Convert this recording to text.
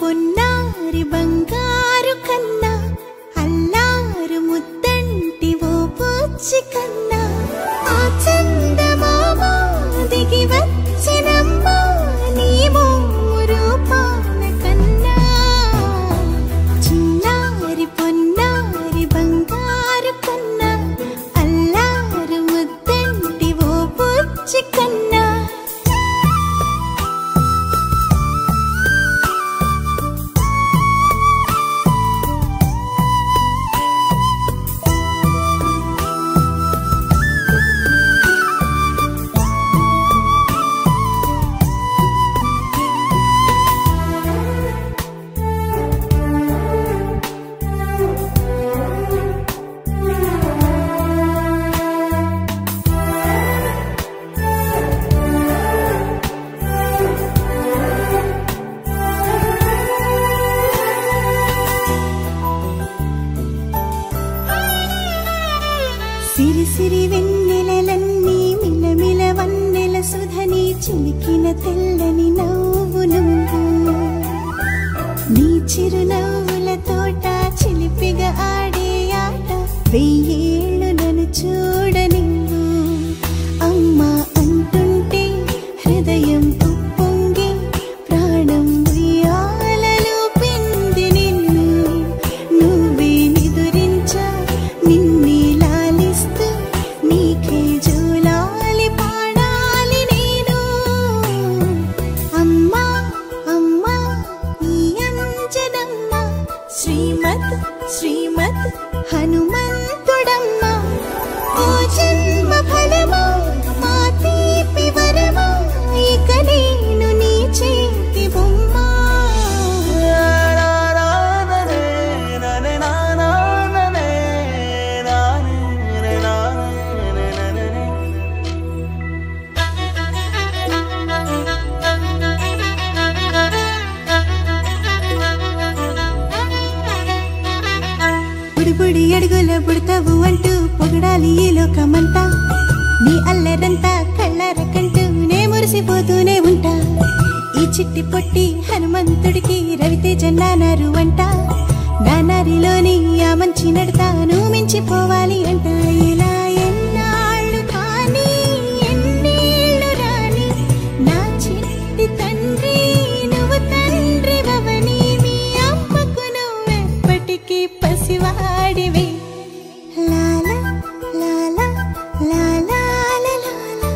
పొన్నారి బంగారు కన్నా అల్లారు ముద్దంటి ఓ పూచి కన్నా ఆ చందమామ దిగి వచ్చినమ్మా నీ రూపాల కన్నా చిన్నారి పొన్నారి బంగారు కన్నా అల్లారు ముద్దంటి ఓ పూచి కన్నా సిరి సిరి వెన్నెలలన్నీ మిలమిల వన్నెల సుధని చిలికిన తెల్లని నవ్వు నువ్వు నీ చిరునవ్వుల తోట చిలిపిగా ఆడే ఆట వెయ్యేళ్ళు నన్ను చూడ నువ్వు అమ్మా అంటుంటే హృదయం ఉప్పొంగి ప్రాణం ఉయ్యాలలో పిండి నిన్ను నువ్వే నిదురించా నిన్నే నీకే జోలాలి పాడాలి నేను అమ్మా అమ్మా ఈ అంజనమ్మ శ్రీమత్ శ్రీమత్ హనుమంతుడమ్మ ఓ జన్మ ఫలమా మా తీపి వరమా ఇక నేను నీ చేతి బొమ్మ బుడి అడుగుల బుడతావు అంటూ పొగడాలి ఈ లోకమంతా నీ అల్లరంతా కళ్ళారకంటూ నే మురిసిపోతూనే ఉంటా ఈ చిట్టి పొట్టి హనుమంతుడికి రవితేజ నానారు అంట నానారిలోని ఆ మంచి నడతాను మించిపోవాలి అంట ఇలా ఎన్నాళ్ళు కానీ ఎన్నేళ్ళు రాని నా చిట్టి తండ్రి నువ్వు తండ్రి భవని మీ అమ్మకు నువ్వెప్పటికీ పసివాడివి లాలా లాలా లాలా లాలా